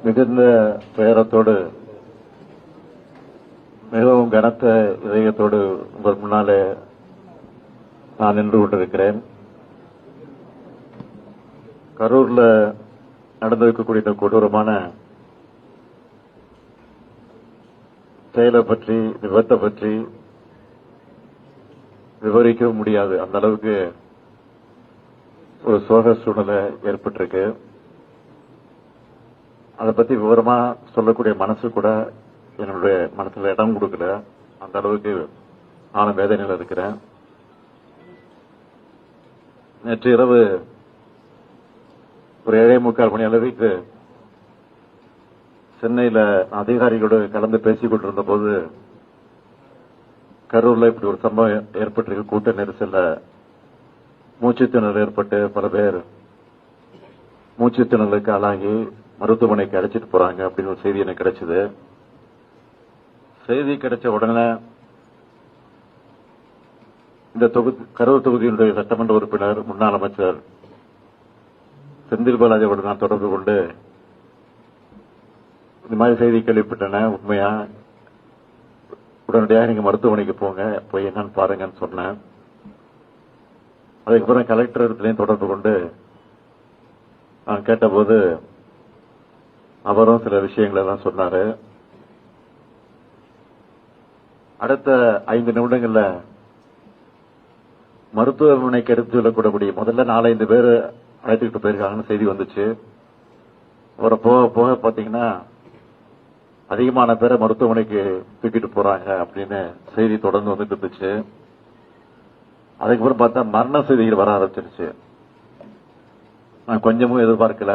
மிகுந்த துயரத்தோடு மிகவும் கனத்த இதயத்தோடு உங்கள் முன்னாலே நான் நின்று கொண்டிருக்கிறேன். கரூர்ல நடந்திருக்கக்கூடிய இந்த கொடூரமான செயலை பற்றி, விபத்தை பற்றி விவரிக்க முடியாது. அந்த அளவுக்கு ஒரு சோக சூழ்நிலை ஏற்பட்டிருக்கு. அதை பத்தி விவரமா சொல்லக்கூடிய மனசு கூட என்னுடைய மனசுல இடம் கொடுக்கல. அந்த அளவுக்கு நானும் வேதனையில் இருக்கிறேன். நேற்று இரவு ஒரு 7:45 மணி அளவுக்கு சென்னையில அதிகாரிகளோடு கலந்து பேசிக் கொண்டிருந்த போது கரூர்ல இப்படி ஒரு சம்பவம் ஏற்பட்டிருக்கு. கூட்ட நெரிசல்ல மூச்சுத்திணறல் ஏற்பட்டு பல பேர் மூச்சுத்திணறலுக்கு ஆளாகி மருத்துவமனைக்கு அழைச்சிட்டு போறாங்க அப்படின்னு ஒரு செய்தி எனக்கு கிடைச்சது. செய்தி கிடைச்ச உடனே இந்த கரூர் தொகுதியினுடைய சட்டமன்ற உறுப்பினர் முன்னாள் அமைச்சர் செந்தில் பாலாஜியோடு நான் தொடர்பு கொண்டு இந்த மாதிரி செய்தி கேள்விப்பட்டன, உண்மையா, உடனடியாக நீங்க மருத்துவமனைக்கு போங்க, போய் என்னன்னு பாருங்கன்னு சொன்னேன். அதுக்கப்புறம் கலெக்டர் இடத்துலையும் தொடர்பு கொண்டு நான் கேட்டபோது அவரும் சில விஷயங்கள் எல்லாம் சொன்னாரு. அடுத்த 5 நிமிடங்கள்ல மருத்துவமனைக்கு எடுத்து செல்லக்கூடிய முதல்ல 4-5 பேர் அழைத்துக்கிட்டு போயிருக்காங்கன்னு செய்தி வந்துச்சு. அவரை போக போக பாத்தீங்கன்னா அதிகமான பேரை மருத்துவமனைக்கு தூக்கிட்டு போறாங்க அப்படின்னு செய்தி தொடர்ந்து வந்துட்டு இருந்துச்சு. அதுக்கப்புறம் பார்த்தா மரண செய்திகள் வர ஆரம்பிச்சிருச்சு. நான் கொஞ்சமும் எதிர்பார்க்கல.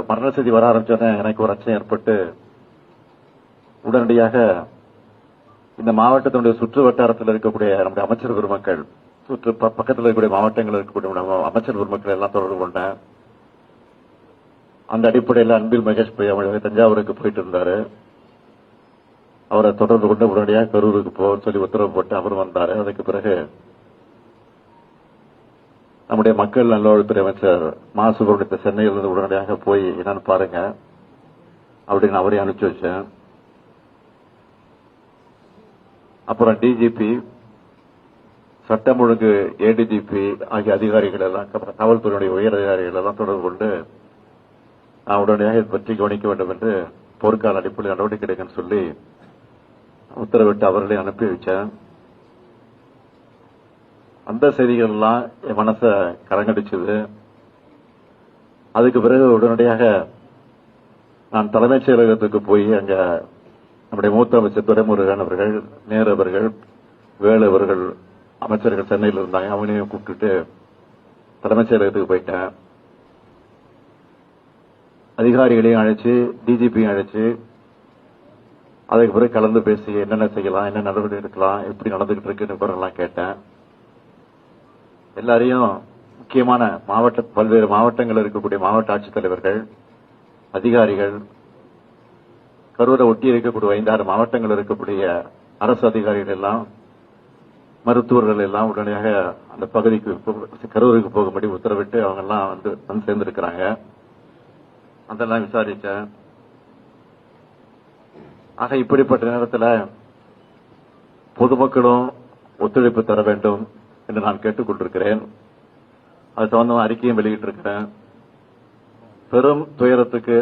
மரண செய்தி வர ஆரம்பிச்சோன்னே எனக்கு ஒரு அச்சம் ஏற்பட்டு உடனடியாக இந்த மாவட்டத்தினுடைய சுற்று வட்டாரத்தில் இருக்கக்கூடிய நம்முடைய அமைச்சர் பெருமக்கள், சுற்று பக்கத்தில் இருக்கக்கூடிய மாவட்டங்களில் இருக்கக்கூடிய அமைச்சர் பெருமக்கள் எல்லாம் தொடர்பு கொண்டேன். அந்த அடிப்படையில் அன்பில் மகேஷ் பொய்யாமொழி தஞ்சாவூருக்கு போயிட்டு இருந்தாரு. அவரை தொடர்பு கொண்டு உடனடியாக கரூருக்கு போக சொல்லி உத்தரவு போட்டு அவரும் வந்தாரு. அதுக்கு பிறகு நம்முடைய மக்கள் நல்வாழ்வுத்துறை அமைச்சர் மா சுப்பிரமணியத்தை சென்னையிலிருந்து உடனடியாக போய் என்னன்னு பாருங்க அப்படின்னு அவரையும் அனுப்பிச்சு வச்சேன். அப்புறம் டிஜிபி, சட்டம் ஒழுங்கு ஏடிஜிபி ஆகிய அதிகாரிகள் எல்லாம், காவல்துறையுடைய உயர் அதிகாரிகள் எல்லாம் தொடர்பு கொண்டு நான் உடனடியாக இதை பற்றி கவனிக்க வேண்டும் என்று போர்க்கால அடிப்படையில் நடவடிக்கை எடுக்கன்னு சொல்லி உத்தரவிட்டு அவர்களே அனுப்பி வச்சேன். அந்த செய்திகள் எல்லாம் என் மனச கரங்கடிச்சது. அதுக்கு பிறகு உடனடியாக நான் தலைமைச் செயலகத்துக்கு போய் அங்க நம்முடைய மூத்த அமைச்சர் துரைமுருகன் அவர்கள், நேரு அவர்கள், வேலு அவர்கள் அமைச்சர்கள் சென்னையில் இருந்தாங்க. அவனையும் கூப்பிட்டுட்டு தலைமைச் செயலகத்துக்கு போயிட்டேன். அதிகாரிகளையும் அழைச்சு, டிஜிபியும் அழைச்சு, அதுக்கு பிறகு கலந்து பேசி என்னென்ன செய்யலாம், என்ன நடவடிக்கை எடுக்கலாம், எப்படி நடந்துகிட்டு இருக்குன்னு விவரம்லாம் கேட்டேன். எல்லாரையும் முக்கியமான பல்வேறு மாவட்டங்களில் இருக்கக்கூடிய மாவட்ட ஆட்சித்தலைவர்கள், அதிகாரிகள், கரூரை ஒட்டி இருக்கக்கூடிய 5-6 மாவட்டங்கள் இருக்கக்கூடிய அரசு அதிகாரிகள் எல்லாம், மருத்துவர்கள் எல்லாம் உடனடியாக அந்த பகுதிக்கு கரூருக்கு போகும்படி உத்தரவிட்டு அவங்க எல்லாம் வந்து சேர்ந்திருக்கிறாங்க. அதெல்லாம் விசாரிச்சேன். ஆக இப்படிப்பட்ட நேரத்தில் பொதுமக்களும் ஒத்துழைப்பு தர வேண்டும் என்று நான் கேட்டுக் கொண்டிருக்கிறேன். அது சம்பந்தமாக அறிக்கையும் வெளியிட்டிருக்கிறேன். பெரும் துயரத்துக்கு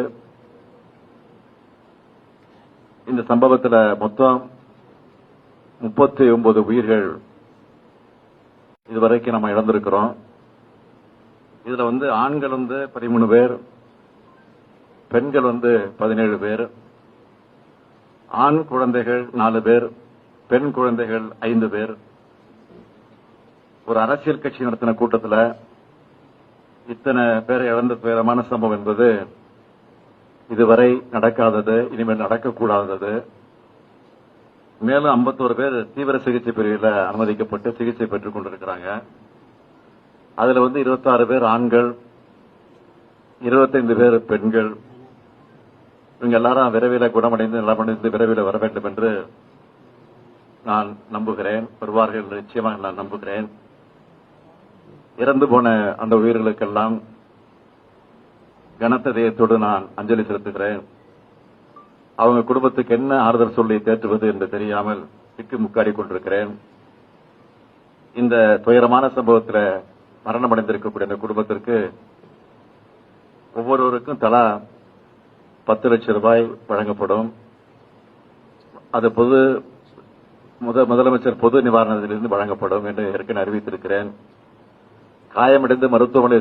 இந்த சம்பவத்தில் மொத்தம் 39 உயிர்கள் இதுவரைக்கும் நம்ம இழந்திருக்கிறோம். இதுல ஆண்கள் 13 பேர், பெண்கள் 17 பேர், ஆண் குழந்தைகள் 4 பேர், பெண் குழந்தைகள் 5 பேர். ஒரு அரசியல் கட்சி நடத்தின கூட்டத்தில் இத்தனை பேரை இழந்த துயரமான சம்பவம் என்பது இதுவரை நடக்காதது, இனிமேல் நடக்கக்கூடாதது. மேலும் 51 பேர் தீவிர சிகிச்சை பிரிவில் அனுமதிக்கப்பட்டு சிகிச்சை பெற்றுக் கொண்டிருக்கிறாங்க. அதுல 26 பேர் ஆண்கள், 25 பேர் பெண்கள். இவங்க எல்லாரும் விரைவில் குணமடைந்து நலமடைந்து விரைவில் வர வேண்டும் என்று நான் நம்புகிறேன். வருவார்கள் நிச்சயமாக நான் நம்புகிறேன். இறந்து போன அந்த உயிர்களுக்கெல்லாம் கனத்த இதயத்தோடு நான் அஞ்சலி செலுத்துகிறேன். அவங்க குடும்பத்துக்கு என்ன ஆறுதல் சொல்லி தேற்றுவது என்று தெரியாமல் திக்கு முக்காடி கொண்டிருக்கிறேன். இந்த துயரமான சம்பவத்தில் மரணமடைந்திருக்கக்கூடிய அந்த குடும்பத்திற்கு ஒவ்வொருவருக்கும் தலா 10 லட்சம் ரூபாய் வழங்கப்படும். அது முதலமைச்சர் பொது நிவாரணத்திலிருந்து வழங்கப்படும் என்று ஏற்கனவே அறிவித்திருக்கிறேன். காயமடைந்து மருத்துவமனை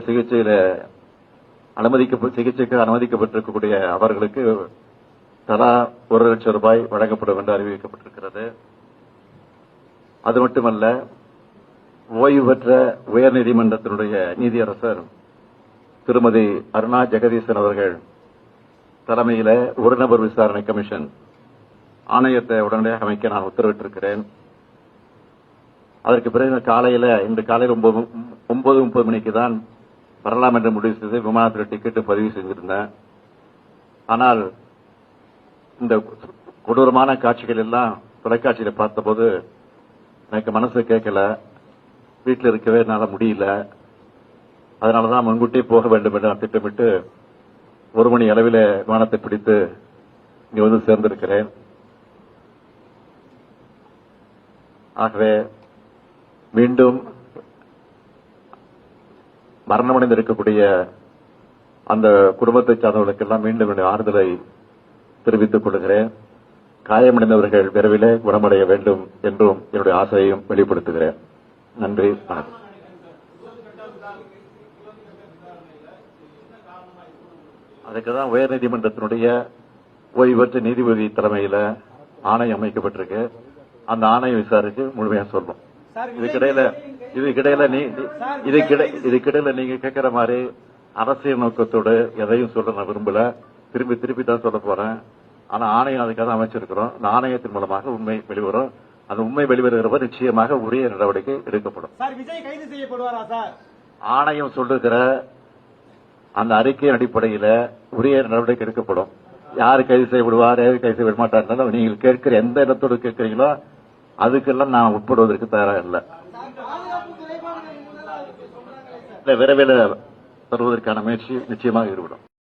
சிகிச்சைக்கு அனுமதிக்கப்பட்டிருக்கக்கூடிய அவர்களுக்கு தலா 1 லட்சம் ரூபாய் வழங்கப்படும் என்று அறிவிக்கப்பட்டிருக்கிறது. அது மட்டுமல்ல, ஓய்வு பெற்ற உயர்நீதிமன்றத்தினுடைய நீதியரசர் திருமதி அருணா ஜெகதீசன் அவர்கள் தலைமையில ஒரு நபர் விசாரணை கமிஷன் ஆணையத்தை உடனடியாக அமைக்க நான் உத்தரவிட்டிருக்கிறேன். அதற்கு பிறகு இன்று காலையில் 9:30 மணிக்கு தான் வரலாம் என்று முடிவு செய்து விமானத்தில் டிக்கெட்டு பதிவு செய்திருந்தேன். ஆனால் இந்த கொடூரமான காட்சிகள் எல்லாம் தொலைக்காட்சியில பார்த்தபோது எனக்கு மனசு கேட்கல, வீட்டில் இருக்கவே என்னால முடியல. அதனாலதான் முன்கூட்டியே போக வேண்டும் என்று நான் திட்டமிட்டு 1 மணி அளவில் விமானத்தை பிடித்து இங்க வந்து சேர்ந்திருக்கிறேன். ஆகவே மீண்டும் மரணமடைந்திருக்கக்கூடிய அந்த குடும்பத்தை சார்ந்தவர்களுக்கெல்லாம் மீண்டும் ஆறுதலை தெரிவித்துக் கொள்கிறேன். காயமடைந்தவர்கள் விரைவிலே குணமடைய வேண்டும் என்றும் என்னுடைய ஆசையையும் வெளிப்படுத்துகிறேன். நன்றி, வணக்கம். அதுக்குதான் உயர்நீதிமன்றத்தினுடைய ஓய்வு பெற்ற நீதிபதி தலைமையில் ஆணையம் அமைக்கப்பட்டிருக்கு. அந்த ஆணையம் விசாரிச்சு முழுமையா சொல்லும். இதுக்கிடையில நீங்க கேட்கிற மாதிரி அரசியல் நோக்கத்தோடு எதையும் சொல்ல நான் விரும்பல. திருப்பி தான் சொல்ல போறேன். ஆனா ஆணையம் அதுக்காக அமைச்சிருக்கிறோம். அந்த ஆணையத்தின் மூலமாக உண்மை வெளிவரும். அந்த உண்மை வெளிவருகிறப்ப நிச்சயமாக உரிய நடவடிக்கை எடுக்கப்படும். ஆணையம் சொல்லுகிற அந்த அறிக்கையின் அடிப்படையில் உரிய நடவடிக்கை எடுக்கப்படும். யாரு கைது செய்யப்படுவார், யாரு கைது செய்ய மாட்டார், நீங்கள் கேட்கிற எந்த இடத்தோடு கேட்கிறீங்களோ அதுக்கெல்லாம் நான் உட்படுவதற்கு தயாராக இல்லை. விரைவில் தருவதற்கான முயற்சி நிச்சயமாக ஈடுபடும்.